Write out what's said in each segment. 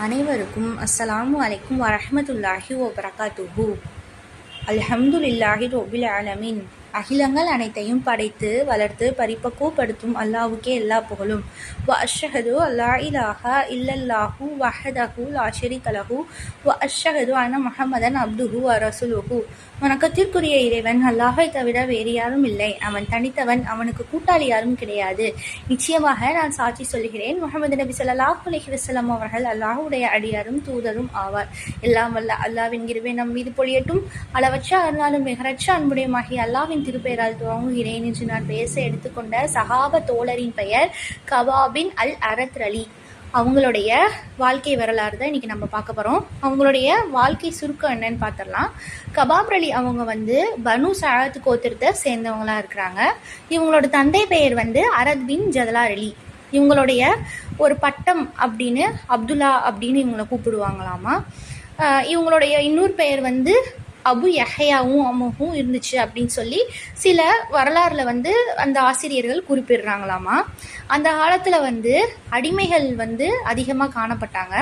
அனைவருக்கும் அஸ்ஸலாமு அலைக்கும் வரஹ்மத்துல்லாஹி வபரகாத்துஹு. அல்ஹம்துலில்லாஹி ரொபில் ஆலமீன். அகிலங்கள் அனைத்தையும் படைத்து வளர்த்து பரிபக்குவப்படுத்தும் அல்லாஹ்வுக்கே எல்லா புகழும். வ அஷ்ஹது அல்லா இலாஹா இல்லல்லாஹு வஹதஹு லா ஷரீக லஹு வ அஷ்ஹது அன்ன முஹம்மதன் அப்துஹு வ ரசூலுஹு. வணக்கத்திற்குரிய இறைவன் அல்லாஹை தவிர வேறு யாரும் இல்லை. அவன் தனித்தவன், அவனுக்கு கூட்டாளி யாரும் கிடையாது. நிச்சயமாக நான் சாட்சி சொல்கிறேன், முஹம்மது நபி ஸல்லல்லாஹு அலைஹி வஸல்லம் அவர்கள் அல்லாஹ்வுடைய அடியாரும் தூதரும் ஆவார். எல்லாம் வல்ல அல்லாஹ்வின் கிருபை நம் மீது பொழியட்டும். அளவற்ற அருளாலும் நிகரற்ற அன்புடையமாகிய அல்லாஹ்வின் திருப்பெயரால் துவங்குகிறேன். என்று நான் பேச எடுத்துக்கொண்ட சஹாபா தோழரின் பெயர் கபாபின் அல் அரத் அலி. அவங்களுடைய வாழ்க்கை வரலாறு தான் இன்றைக்கி நம்ம பார்க்க போகிறோம். அவங்களுடைய வாழ்க்கை சுருக்கம் என்னன்னு பார்த்துடலாம். கபாப் அலி அவங்க பனு சஅத் கோத்திரத்தை சேர்ந்தவங்களாக இருக்கிறாங்க. இவங்களோட தந்தை பெயர் அரத் பின் ஜதலார் அலி. இவங்களுடைய ஒரு பட்டம் அப்படின்னு அப்துல்லா அப்படின்னு இவங்களை கூப்பிடுவாங்களாமா. இவங்களுடைய இன்னொரு பெயர் அபு யஹ்யாவும் அம்முவும் இருந்துச்சு அப்படின்னு சொல்லி சில வரலாறுல அந்த ஆசிரியர்கள் குறிப்பிடுறாங்களாமா. அந்த காலத்தில் அடிமைகள் அதிகமாக காணப்பட்டாங்க.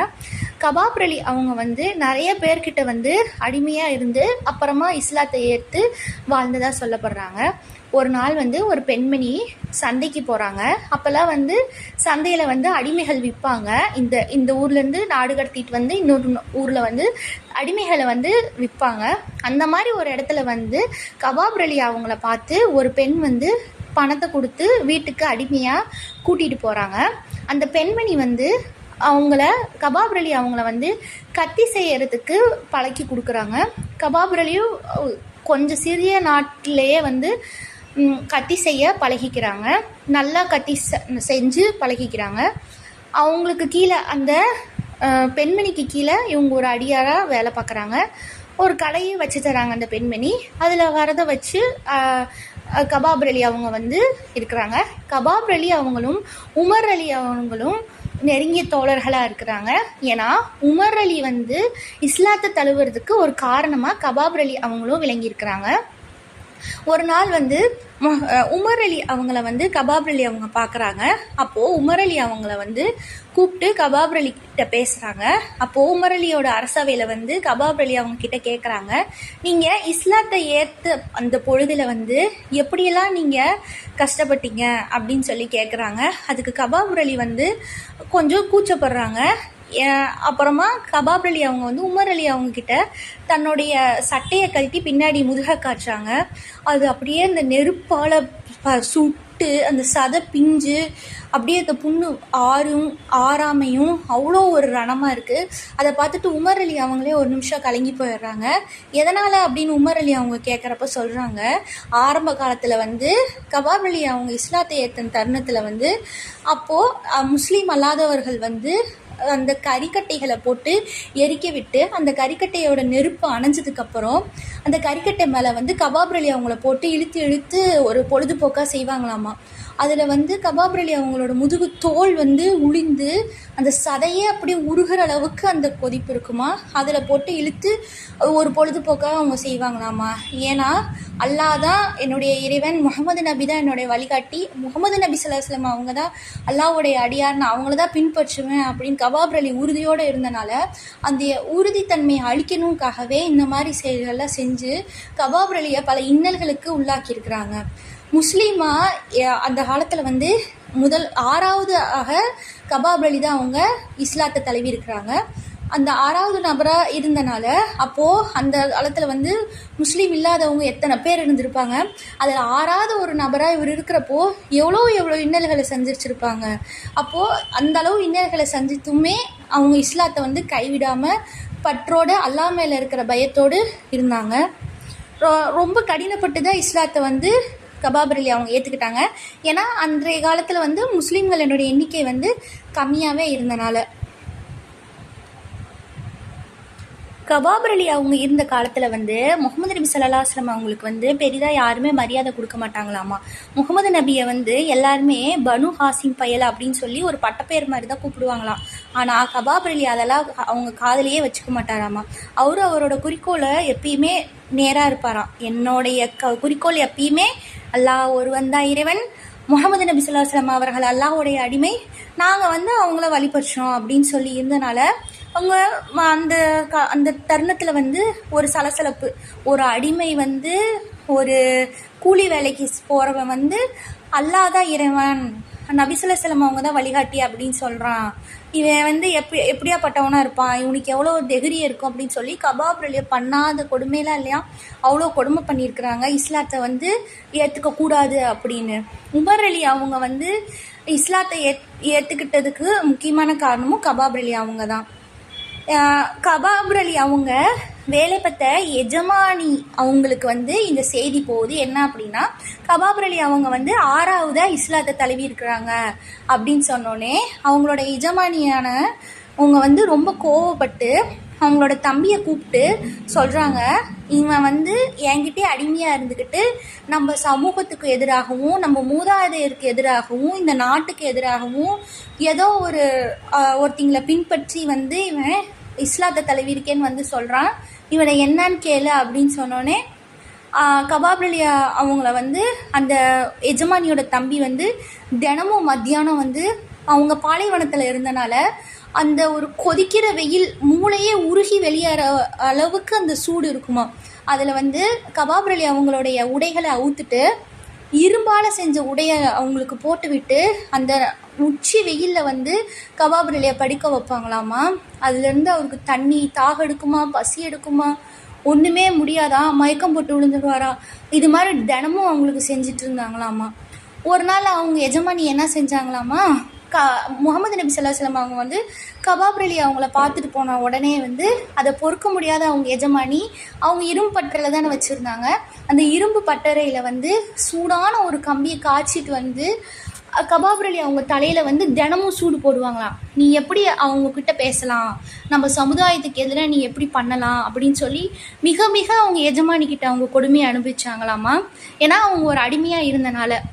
கபாப் அலி அவங்க நிறைய பேர்கிட்ட அடிமையாக இருந்து அப்புறமா இஸ்லாத்தை ஏற்று வாழ்ந்ததாக சொல்லப்படுறாங்க. ஒரு நாள் ஒரு பெண்மணி சந்தைக்கு போகிறாங்க. அப்போல்லாம் சந்தையில் அடிமைகள் விற்பாங்க. இந்த ஊர்லேருந்து நாடு கடத்திட்டு இன்னொரு ஊரில் அடிமைகளை விற்பாங்க. அந்த மாதிரி ஒரு இடத்துல கபாப் அலி அவங்கள பார்த்து ஒரு பெண் பணத்தை கொடுத்து வீட்டுக்கு அடிமையாக கூட்டிகிட்டு போகிறாங்க. அந்த பெண்மணி அவங்கள கபாப் அலி அவங்கள கத்தி செய்யறதுக்கு பழக்கி கொடுக்குறாங்க. கபாப் அலியும் கொஞ்சம் சிறிய நாட்டிலேயே கத்தி செய்ய பழகிக்கிறாங்க. நல்லா கத்தி செஞ்சு பழகிக்கிறாங்க. அவங்களுக்கு கீழே அந்த பெண்மணிக்கு கீழே இவங்க ஒரு அடியாராக வேலை பார்க்குறாங்க. ஒரு கடையை வச்சு தராங்க அந்த பெண்மணி. அதில் வரதை வச்சு கபாப் அலி அவங்க இருக்கிறாங்க. கபாப் அலி அவங்களும் உமர் அலி அவங்களும் நெருங்கிய தோழர்களாக இருக்கிறாங்க. ஏன்னா உமர் அலி இஸ்லாத்தை தழுவுறதுக்கு ஒரு காரணமாக கபாப் அலி அவங்களும் விளங்கியிருக்கிறாங்க. ஒரு நாள் உமர் அலி அவங்கள கபாப் அலி அவங்க பார்க்குறாங்க. அப்போது உமர் அலி அவங்கள கூப்பிட்டு கபாப் அலி கிட்ட பேசுகிறாங்க. அப்போது உமர் அலியோட அரசவையில் கபாப் அலி அவங்க கிட்ட கேட்குறாங்க, நீங்கள் இஸ்லாத்தை ஏற்ற அந்த பொழுதில் எப்படியெல்லாம் நீங்கள் கஷ்டப்பட்டீங்க அப்படின்னு சொல்லி கேட்குறாங்க. அதுக்கு கபாப் அலி கொஞ்சம் கூச்சப்படுறாங்க. அப்புறமா கபாப் அலி அவங்க உமர் அலி அவங்க கிட்ட தன்னுடைய சட்டையை கழட்டி பின்னாடி முதுக காய்ச்சாங்க. அது அப்படியே அந்த நெருப்பால் சுட்டு அந்த சதை பிஞ்சு அப்படியே அந்த புண்ணு ஆறாமையும் அவ்வளோ ஒரு ரணமாக இருக்குது. அதை பார்த்துட்டு உமர் அலி அவங்களே ஒரு நிமிஷம் கலங்கி போயிடுறாங்க. எதனால் அப்படின்னு உமர் அலி அவங்க கேட்குறப்ப சொல்கிறாங்க, ஆரம்ப காலத்தில் கபாப் அலி அவங்க இஸ்லாத்தை ஏற்றின தருணத்தில் அப்போது முஸ்லீம் அல்லாதவர்கள் அந்த கறிக்கட்டைகளை போட்டு எரிக்க விட்டு அந்த கறிக்கட்டையோட நெருப்பு அணைஞ்சதுக்கப்புறம் அந்த கறிக்கட்டை மேலே கபாப் அலி அவங்கள போட்டு இழுத்து இழுத்து ஒரு பொழுதுபோக்காக செய்வாங்களாமா. அதில் கபாப் அலி அவங்களோட முதுகு தோல் உளிந்து அந்த சதையே அப்படியே உருகிற அளவுக்கு அந்த கொதிப்பு இருக்குமா. அதில் போட்டு இழுத்து ஒரு பொழுதுபோக்காக அவங்க செய்வாங்களாமா. ஏன்னா அல்லாஹ் தான் என்னுடைய இறைவன், முகமது நபி தான் என்னுடைய வழிகாட்டி, முகமது நபி ஸல்லல்லாஹு அலைஹி வஸல்லம் அவங்க தான் அல்லாஹ்வுடைய அடியார், நான் அவங்கள தான் பின்பற்றுவேன் அப்படின்னு கபாப் அலி உறுதியோடு இருந்தனால அந்த உறுதித்தன்மையை அழிக்கணுக்காகவே இந்த மாதிரி செயல்கள்லாம் செஞ்சு கபாப் அலியை பல இன்னல்களுக்கு உள்ளாக்கியிருக்கிறாங்க. முஸ்லீமாக அந்த காலத்தில் முதல் 6வது கபாப் அலி தான் அவங்க இஸ்லாத்தை தழுவி இருக்கிறாங்க. அந்த 6வது நபராக இருந்தனால அப்போது அந்த காலத்தில் முஸ்லீம் இல்லாதவங்க எத்தனை பேர் இருந்திருப்பாங்க. அதில் 6வது ஒரு நபராக இவர் இருக்கிறப்போ எவ்வளோ இன்னல்களை சந்திச்சிருப்பாங்க. அப்போது அந்த அளவு இன்னல்களை சந்தித்துமே அவங்க இஸ்லாத்தை கைவிடாமல் பற்றோடு அல்லாஹ் மேலே இருக்கிற பயத்தோடு இருந்தாங்க. ரொம்ப கடினப்பட்டு தான் இஸ்லாத்தை கபாப் அலி அவங்க ஏற்றுக்கிட்டாங்க. ஏன்னா அன்றைய காலத்தில் முஸ்லீம்களினுடைய எண்ணிக்கை கம்மியாகவே இருந்தனால. கபாப் அலி அவங்க இருந்த காலத்தில் முகமது நபி ஸல்லல்லாஹு அலைஹி வஸல்லம் அவங்களுக்கு பெரிதாக யாருமே மரியாதை கொடுக்க மாட்டாங்களாமா. முகமது நபியை எல்லாருமே பனு ஹாசிம் பயல் அப்படின்னு சொல்லி ஒரு பட்டப்பேர் மாதிரி தான் கூப்பிடுவாங்களாம். ஆனால் கபாப் அலி அதெல்லாம் அவங்க காதலையே வச்சுக்க மாட்டாராமா. அவரோட குறிக்கோளை எப்பயுமே நேராக இருப்பாராம். என்னுடைய குறிக்கோள் எப்பயுமே அல்லாஹ் ஒருவன் தான் இறைவன், முகமது நபி ஸல்லல்லாஹு அலைஹி வஸல்லம் அவர்கள் அல்லாஹ்வுடைய அடிமை, நாங்கள் அவங்கள வழிபடுறோம் அப்படின்னு சொல்லி இருந்தனால அவங்க அந்த அந்த தருணத்தில் வந்து ஒரு சலசலப்பு, ஒரு அடிமை வந்து ஒரு கூலி வேலைக்கு போகிறவன் வந்து அல்லாஹ் தான் இறைவன், நபி ஸல்லல்லாஹு அலைஹி வஸல்லம் அவங்க தான் வழிகாட்டி அப்படின்னு சொல்கிறான், இவன் வந்து எப்படியாப்பட்டவனாக இருப்பான், இவனுக்கு எவ்வளோ தைரியம் இருக்கும் அப்படின்னு சொல்லி கபாப் ரலியை பண்ணாத கொடுமையெல்லாம் இல்லையா, அவ்வளோ கொடுமை பண்ணியிருக்கிறாங்க இஸ்லாத்தை வந்து ஏற்றுக்கக்கூடாது அப்படின்னு. உமர் அலி அவங்க வந்து இஸ்லாத்தை ஏற்றுக்கிட்டதுக்கு முக்கியமான காரணமும் கபாப் ரலி அவங்க தான். கபாப் ரலி அவங்க வேலை பார்த்த எஜமானி அவங்களுக்கு வந்து இந்த செய்தி போகுது. என்ன அப்படின்னா, கபாப் ரலி அவங்க வந்து 6ஆவதா இஸ்லாத்தை தழுவி இருக்கிறாங்க அப்படின்னு சொன்னோடனே அவங்களோட எஜமானியான அவங்க வந்து ரொம்ப கோவப்பட்டு அவங்களோட தம்பியை கூப்பிட்டு சொல்கிறாங்க, இவன் வந்து என்கிட்டே அடிமையாக இருந்துக்கிட்டு நம்ம சமூகத்துக்கு எதிராகவும் நம்ம மூதாதையருக்கு எதிராகவும் இந்த நாட்டுக்கு எதிராகவும் ஏதோ ஒருத்திங்களை பின்பற்றி வந்து இவன் இஸ்லாத்தை தழுவிருக்கேன்னு வந்து சொல்கிறான், இவனை என்னன்னு கேளு அப்படின்னு சொன்னோடனே கபாப் ரலி அவங்கள வந்து அந்த எஜமானியோட தம்பி வந்து தினமும் மத்தியானம் வந்து அவங்க பாலைவனத்தில் இருந்தனால அந்த ஒரு கொதிக்கிற வெயில் மூளையே உருகி வெளியேற அளவுக்கு அந்த சூடு இருக்குமா, அதில் வந்து கபாப் ரலி அவங்களுடைய உடைகளை அவுத்துட்டு இரும்பால் செஞ்ச உடைய அவங்களுக்கு போட்டு விட்டு அந்த உச்சி வெயிலில் வந்து கபாப் ரலியை படுக்க வைப்பாங்களாமா. அதுலேருந்து அவருக்கு தண்ணி தாக எடுக்குமா, பசி எடுக்குமா, ஒன்றுமே முடியாதா, மயக்கம் போட்டு விழுந்துடுவாரா, இது மாதிரி தினமும் அவங்களுக்கு செஞ்சிட்டு இருந்தாங்களாமா. ஒரு நாள் அவங்க எஜமானி என்ன செஞ்சாங்களாமா, முகமது நபி ஸல்லல்லாஹு அலைஹி வஸல்லம் அவங்க வந்து கபாப் ரலி அவங்கள பார்த்துட்டு போன உடனே வந்து அதை பொறுக்க முடியாத அவங்க எஜமானி அவங்க இரும்பு பட்டறையில் தானே வச்சுருந்தாங்க, அந்த இரும்பு பட்டறையில் வந்து சூடான ஒரு கம்பியை காய்ச்சிட்டு வந்து கபாப் ரலி அவங்க தலையில் வந்து தினமும் சூடு போடுவாங்களாம். நீ எப்படி அவங்கக்கிட்ட பேசலாம், நம்ம சமுதாயத்துக்கு எதிராக நீ எப்படி பண்ணலாம் அப்படின்னு சொல்லி மிக மிக அவங்க எஜமானிக்கிட்ட அவங்க கொடுமையை அனுபவிச்சாங்களாமா. ஏன்னா அவங்க ஒரு அடிமையாக இருந்தனால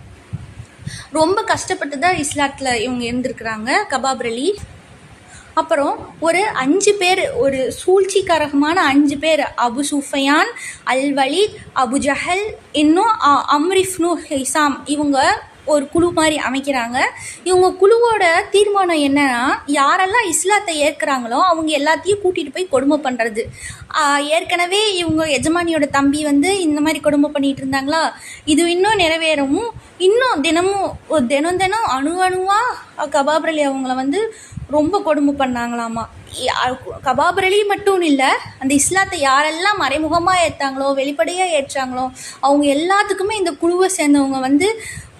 ரொம்ப கஷ்டப்பட்டு தான் இஸ்லாத்தில் இவங்க இருந்திருக்கிறாங்க கபாப் ரலி. அப்புறம் ஒரு 5 பேர், ஒரு சூழ்ச்சிகரமான 5 பேர், அபு சுஃபயான், அல் வலீத், அபு ஜஹல், இன்னும் அம்ர் இப்னு ஹிசாம், இவங்க ஒரு குழு மாதிரி அமைக்கிறாங்க. இவங்க குழுவோட தீர்மானம் என்னன்னா, யாரெல்லாம் இஸ்லாத்தை ஏற்கிறாங்களோ அவங்க எல்லாத்தையும் கூட்டிகிட்டு போய் கொடுமை பண்ணுறது. ஏற்கனவே இவங்க எஜமானியோட தம்பி வந்து இந்த மாதிரி கொடுமை பண்ணிகிட்டு இருந்தாங்களா, இது இன்னும் நிறைவேறவும் இன்னும் தினம் அணுவாக கபாப் ரலி அவங்கள வந்து ரொம்ப கொடுமை பண்ணாங்களாமா. கபாப் ரலி மட்டும் இல்லை, அந்த இஸ்லாத்தை யாரெல்லாம் மறைமுகமாக ஏற்றாங்களோ வெளிப்படையாக ஏற்றாங்களோ அவங்க எல்லாத்துக்குமே இந்த குழுவை சேர்ந்தவங்க வந்து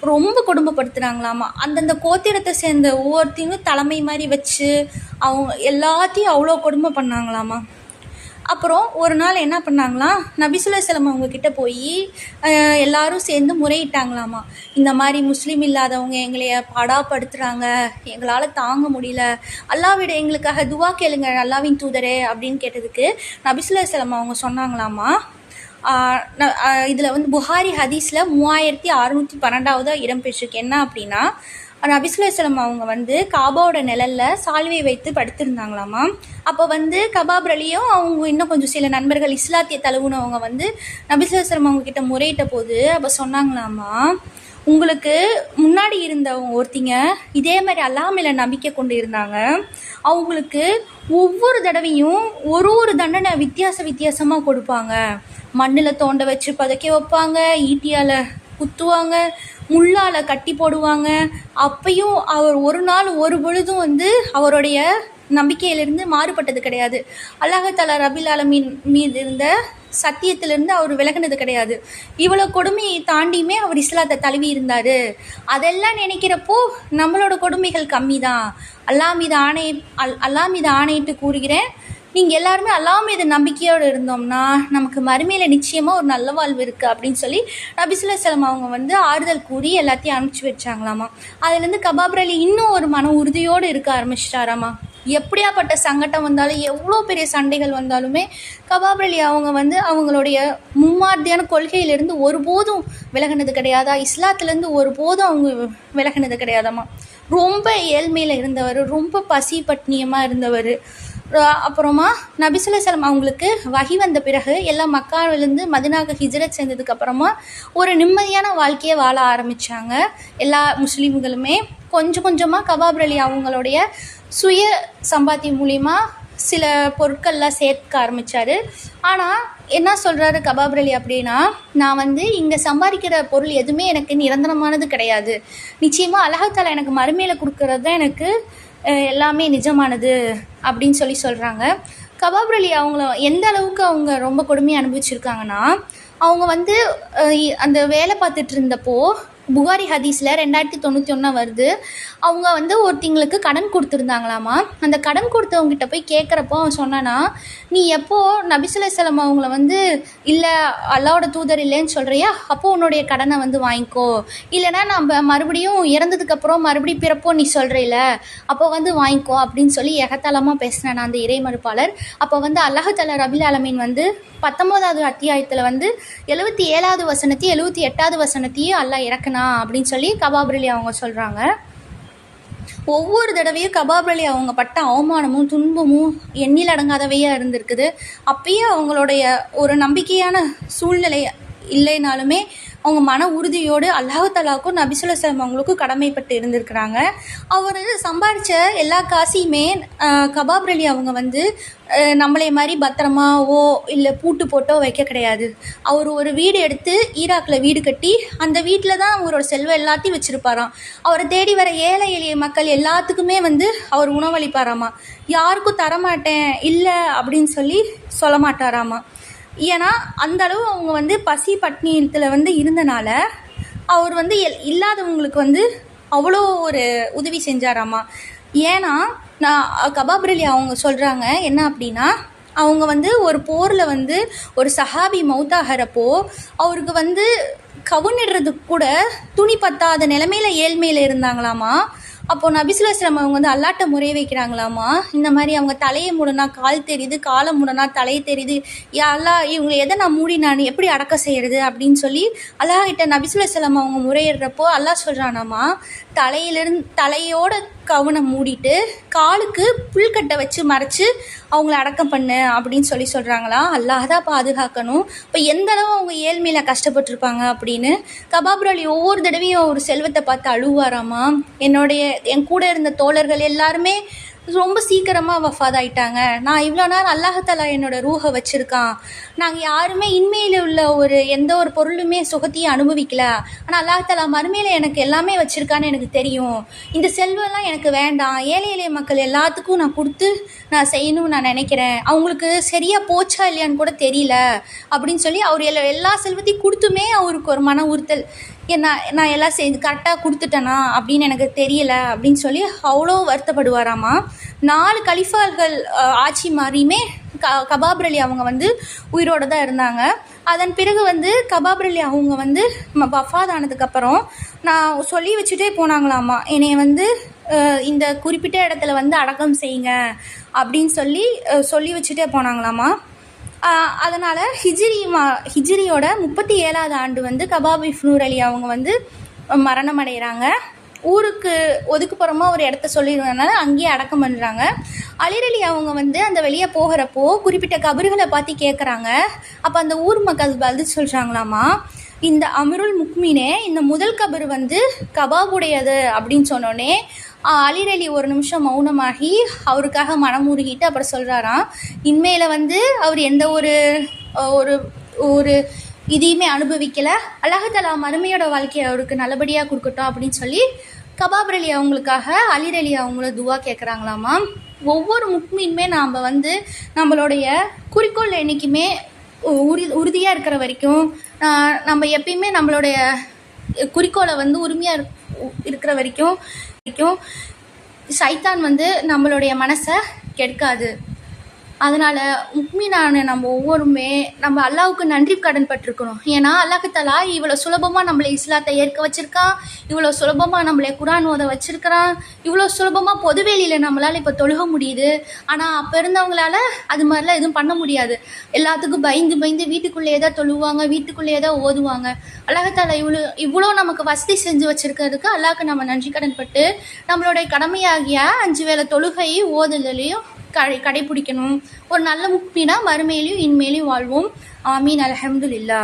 ரொம்ப கொடுமைப்படுத்துகிறாங்களாமா. அந்தந்த கோத்திரத்தை சேர்ந்த ஒவ்வொருத்தையும் தலைமை மாதிரி வச்சு அவங்க எல்லாத்தையும் அவ்வளோ கொடுமை பண்ணாங்களாமா. அப்புறம் ஒரு நாள் என்ன பண்ணாங்களாம், நபி ஸல்லல்லாஹு அலைஹி வஸல்லம் அவங்க கிட்ட போய் எல்லாரும் சேர்ந்து முறையிட்டாங்களாமா, இந்த மாதிரி முஸ்லீம் இல்லாதவங்க எங்களைய பாடாப்படுத்துகிறாங்க, எங்களால் தாங்க முடியல, அல்லாஹ்விட எங்களுக்காக துவா கேளுங்க அல்லாஹ்வின் தூதரே அப்படின்னு கேட்டதுக்கு நபி ஸல்லல்லாஹு அலைஹி வஸல்லம் அவங்க சொன்னாங்களாமா, இதில் வந்து புகாரி ஹதீஸில் 3612 இடம் பெற்றிருக்கு. என்ன அப்படின்னா, நபி ஸல்லல்லாஹு அலைஹி வஸல்லம் அவங்க வந்து காபாவோட நிழலில் சால்வையை வைத்து படுத்திருந்தாங்களாமா. அப்போ வந்து கபாப் ரலியும் அவங்க இன்னும் கொஞ்சம் சில நண்பர்கள் இஸ்லாத்திய தழுவுனவங்க வந்து நபி ஸல்லல்லாஹு அலைஹி வஸல்லம் அவங்க கிட்ட முறையிட்ட போது அப்போ சொன்னாங்களாமா, உங்களுக்கு முன்னாடி இருந்தவங்க ஒருத்திங்க இதே மாதிரி அல்லாஹ் மேல நம்பிக்கை கொண்டு இருந்தாங்க, அவங்களுக்கு ஒவ்வொரு தடவையும் ஒரு தண்டனை வித்தியாசமாக கொடுப்பாங்க, மண்ணில் தோண்ட வச்சு பதைக்க வைப்பாங்க, ஈட்டியால் குத்துவாங்க, முள்ளால் கட்டி போடுவாங்க. அப்பையும் அவர் ஒரு நாள் ஒரு பொழுதும் வந்து அவருடைய நம்பிக்கையிலிருந்து மாறுபட்டது கிடையாது. அல்லாஹ் தஆலா ரபில் ஆலமீன் மீது இருந்த சத்தியத்திலிருந்து அவர் விலகினது கிடையாது. இவ்வளோ கொடுமையை தாண்டியுமே அவர் இஸ்லாத்தை தழுவி இருந்தார். அதெல்லாம் நினைக்கிறப்போ நம்மளோட கொடுமைகள் கம்மி தான். அல்லாஹ் மீது ஆணையிட்டு கூறுகிறேன், நீங்கள் எல்லாருமே அல்லாஹ் மீது நம்பிக்கையோடு இருந்தோம்னா நமக்கு மறுமையில் நிச்சயமாக ஒரு நல்ல வாழ்வு இருக்குது அப்படின்னு சொல்லி நபி ஸல்லல்லாஹு அலைஹி வஸல்லம் அவங்க வந்து ஆறுதல் கூறி எல்லாத்தையும் அனுப்பிச்சி வச்சாங்களாமா. அதுலேருந்து கபாப் ரலி இன்னும் ஒரு மன உறுதியோடு இருக்க ஆரம்பிச்சிட்டாராமா. எப்படியாப்பட்ட சங்கடம் வந்தாலும் எவ்வளோ பெரிய சண்டைகள் வந்தாலுமே கபாப் ரலி அவங்க வந்து அவங்களுடைய மும்மார்த்தியான கொள்கையிலிருந்து ஒருபோதும் விலகினது கிடையாதா, இஸ்லாத்துலேருந்து ஒருபோதும் அவங்க விலகினது கிடையாதாம்மா. ரொம்ப ஏழ்மையில் இருந்தவர், ரொம்ப பசி பட்னியமாக இருந்தவர். அப்புறமா நபி ஸல்லல்லாஹு அலைஹி வஸல்லம் அவங்களுக்கு வஹி வந்த பிறகு எல்லாம் மக்காவிலேருந்து மதினாவுக்கு ஹிஜ்ரத் செஞ்சதுக்கப்புறமா ஒரு நிம்மதியான வாழ்க்கையை வாழ ஆரம்பித்தாங்க எல்லா முஸ்லீம்களுமே. கொஞ்சமாக கபாப் ரலி அவங்களுடைய சுய சம்பாத்தியம் மூலிமா சில பொருட்கள்லாம் சேர்க்க ஆரம்பித்தார். ஆனால் என்ன சொல்கிறாரு கபாப் அலி அப்படின்னா, நான் வந்து இங்கே சம்பாதிக்கிற பொருள் எதுவுமே எனக்கு நிரந்தரமானது கிடையாது. நிச்சயமாக அல்லாஹ் தஆலா எனக்கு மறுமையில் கொடுக்கறது தான் எனக்கு எல்லாமே நிஜமானது அப்படின்னு சொல்கிறாங்க. கபாப் அலி அவங்கள எந்த அளவுக்கு அவங்க ரொம்ப கொடுமையாக அனுபவிச்சிருக்காங்கன்னா, அவங்க வந்து அந்த வேலை பார்த்துட்டு இருந்தப்போ புகாரி ஹதீஸில் 2091 வருது. அவங்க வந்து ஒருத்தங்களுக்கு கடன் கொடுத்துருந்தாங்களாமா. அந்த கடன் கொடுத்தவங்ககிட்ட போய் கேட்குறப்போ அவன் சொன்னானா, நீ எப்போ நபி ஸல்லல்லாஹு அலைஹி வஸல்லம் அவங்கள வந்து இல்லை அல்லாஹ்வோட தூதர் இல்லைன்னு சொல்கிறியா, அப்போது உன்னுடைய கடனை வந்து வாங்கிக்கோ, இல்லைனா நம்ம மறுபடியும் இறந்ததுக்கப்புறம் மறுபடியும் பிறப்போ நீ சொல்கிறீல அப்போ வந்து வாங்கிக்கோ அப்படின்னு சொல்லி எகத்தாளமாக பேசினான் அந்த இறை மறுப்பாளர். அப்போ வந்து அல்லாஹ் தஆலா ரபில் ஆலமீன் வந்து 19வது அத்தியாயத்தில் வந்து 77வது வசனத்தையும் 78வது வசனத்தையும் அல்லாஹ் இறக்குனா அப்படின்னு சொல்லி கபாப் அலி அவங்க சொல்கிறாங்க. ஒவ்வொரு தடவையும் கபாப் அலி அவங்க பட்ட அவமானமும் துன்பமும் எண்ணில் அடங்காதவையாக இருந்திருக்குது. அப்பயே அவங்களுடைய ஒரு நம்பிக்கையான சூழ்நிலை இல்லைனாலுமே அவங்க மன உறுதியோடு அல்லாஹ் தஆலாவுக்கும் நபி ஸல்லல்லாஹு அலைஹி வஸல்லம் அவங்களுக்கும் கடமைப்பட்டு இருந்திருக்கிறாங்க. அவர் சம்பாதிச்ச எல்லா காசையுமே கபாப் அலி அவங்க வந்து நம்மளே மாதிரி பத்திரமாவோ இல்லை பூட்டு போட்டோ வைக்க கிடையாது. அவர் ஒரு வீடு எடுத்து ஈராக்கில் வீடு கட்டி அந்த வீட்டில் தான் அவரோட செல்வம் எல்லாத்தையும் வச்சுருப்பாராம். அவரை தேடி வர ஏழை எளிய மக்கள் எல்லாத்துக்குமே வந்து அவர் உணவளிப்பாராமா. யாருக்கும் தரமாட்டேன் இல்லை அப்படின்னு சொல்ல மாட்டாராமா. ஏன்னா அந்த அளவு அவங்க வந்து பசி பட்னியத்தில் வந்து இருந்தனால அவர் வந்து இல்லாதவங்களுக்கு வந்து அவ்வளோ ஒரு உதவி செஞ்சாராமா. ஏன்னா கபாப் அலி அவங்க சொல்கிறாங்க என்ன அப்படின்னா, அவங்க வந்து ஒரு போரில் வந்து ஒரு சஹாபி மௌத்தாகிறப்போ அவருக்கு வந்து கவுனிடுறதுக்கு கூட துணி பத்தாத நிலைமையில் ஏழ்மையில் இருந்தாங்களாமா. அப்போது நபி ஸல்லல்லாஹு அலைஹி வஸல்லம் அவங்க வந்து அல்லாஹ்ட்ட முறை வைக்கிறாங்களாமா. இந்த மாதிரி அவங்க தலையை மூடனா கால் தெரியுது, காலை மூடனா தலை தெரியுது, யா அல்லாஹ் இவங்க எதை நான் மூடி நான் எப்படி அடக்கம் செய்கிறது அப்படின்னு சொல்லி அல்லாஹ்கிட்ட நபி ஸல்லல்லாஹு அலைஹி வஸல்லம் அவங்க முறையிடுறப்போ அல்லாஹ் சொல்கிறானாமா, தலையோட கவுனை மூடிட்டு காலுக்கு புல்கட்டை வச்சு மறைச்சி அவங்கள அடக்கம் பண்ணு அப்படின்னு சொல்கிறாங்களா. அல்லாஹ் தான் பாதுகாக்கணும். இப்போ எந்த அளவு அவங்க ஏழ்மையில் கஷ்டப்பட்டுருப்பாங்க அப்படின்னு கபாப் அலி ஒவ்வொரு தடவையும் ஒரு செல்வத்தை பார்த்து அழுவாராமா. என் கூட இருந்த தோழர்கள் எல்லாருமே ரொம்ப சீக்கிரமாக வஃபாதாயிட்டாங்க. நான் இவ்வளோ நேரம் அல்லாஹ் தஆலா என்னோடய ரூஹை வச்சுருக்கான். நாங்கள் யாருமே இன்மையில் உள்ள எந்த ஒரு பொருளுமே சுகத்தையும் அனுபவிக்கல. ஆனால் அல்லாஹ் தஆலா மறுமையில் எனக்கு எல்லாமே வச்சுருக்கான்னு எனக்கு தெரியும். இந்த செல்வம்லாம் எனக்கு வேண்டாம். ஏழை எளிய மக்கள் எல்லாத்துக்கும் நான் கொடுத்து நான் செய்யணும்னு நான் நினைக்கிறேன். அவங்களுக்கு சரியாக போச்சா இல்லையான்னு கூட தெரியல அப்படின்னு சொல்லி அவர் எல்லா செல்வத்தையும் கொடுத்துமே அவருக்கு ஒரு மன உறுத்தல், நான் எல்லாம் செய்து கரெக்டாக கொடுத்துட்டேனா அப்படின்னு எனக்கு தெரியல அப்படின்னு சொல்லி அவ்வளோ வருத்தப்படுவாராமா. 4 கலிஃபாக்கள் ஆட்சி மாறியுமே கபாப் அலி அவங்க வந்து உயிரோடு தான் இருந்தாங்க. அதன் பிறகு வந்து கபாப் அலி அவங்க வந்து வஃபாத் ஆனதுக்கப்புறம் நான் சொல்லி வச்சுட்டே போனாங்களாமா, என்னை வந்து இந்த குறிப்பிட்ட இடத்துல வந்து அடக்கம் செய்யுங்க அப்படின்னு சொல்லி வச்சுட்டே போனாங்களாமா. அதனால் ஹிஜ்ரியோட 37வது ஆண்டு வந்து கபாப் இப்னு அலி அவங்க வந்து மரணம் அடைகிறாங்க. ஊருக்கு ஒதுக்குப்புறமா ஒரு இடத்த சொல்லிடுறதுனால அங்கேயே அடக்கம் பண்ணுறாங்க. அலி அலி அவங்க வந்து அந்த வெளியே போகிறப்போ குறிப்பிட்ட கபறுகளை பார்த்து கேட்குறாங்க. அப்போ அந்த ஊர் மக்கள் பதில் சொல்கிறாங்களாமா, இந்த அமிருல் முக்மினே இந்த முதல் கபர் வந்து கபாபுடையது அப்படின்னு சொன்னோன்னே அலி அலி ஒரு நிமிஷம் மௌனமாகி அவருக்காக மனமுருகிட்டு அப்புறம் சொல்கிறாராம், இன்மையில் வந்து அவர் எந்த ஒரு இதையுமே அனுபவிக்கலை. அல்லாஹ் தஆலா மறுமையோட வாழ்க்கையை அவருக்கு நல்லபடியாக கொடுக்கட்டும் அப்படின்னு சொல்லி கபாப் அலி அவங்களுக்காக அலி அலி அவங்கள துவா கேட்குறாங்களாமா. ஒவ்வொரு முக்மீனுமே நாம் வந்து நம்மளுடைய குறிக்கோள் என்றைக்குமே உறுதியாக இருக்கிற வரைக்கும், நம்ம எப்பயுமே நம்மளுடைய குறிக்கோளை வந்து உரிமையாக இருக்கிற வரைக்கும் சைத்தான் வந்து நம்மளுடைய மனசை கெடுக்காது. அதனால் முக்மீனான நம்ம ஒவ்வொருமே நம்ம அல்லாஹ்வுக்கு நன்றி கடன் பட்டிருக்கணும். ஏன்னா அல்லாஹ் தஆலா இவ்வளோ சுலபமாக நம்மளை இஸ்லாத்தை ஏற்க வச்சுருக்கான், இவ்வளோ சுலபமாக நம்மளை குர்ஆன் ஓத வச்சுருக்கிறான், இவ்வளோ சுலபமாக பொதுவெளியில் நம்மளால் இப்போ தொழுக முடியுது. ஆனால் அப்போ இருந்தவங்களால அது மாதிரிலாம் எதுவும் பண்ண முடியாது. எல்லாத்துக்கும் பயந்து வீட்டுக்குள்ளேயே தான் தொழுவாங்க, வீட்டுக்குள்ளேயே தான் ஓதுவாங்க. அல்லாஹ் தஆலா இவ்வளோ நமக்கு வசதி செஞ்சு வச்சுருக்கிறதுக்கு அல்லாஹ்க்கு நம்ம நன்றி கடன் பட்டு நம்மளுடைய கடமையாகிய 5 வேளை தொழுகை ஓதுதலையும் கடைபிடிக்கணும். ஒரு நல்ல முக்மீனா மறுமையிலையும் இன்மையிலையும் வாழ்வோம். ஆமீன். அல்ஹம்துலில்லாஹ்.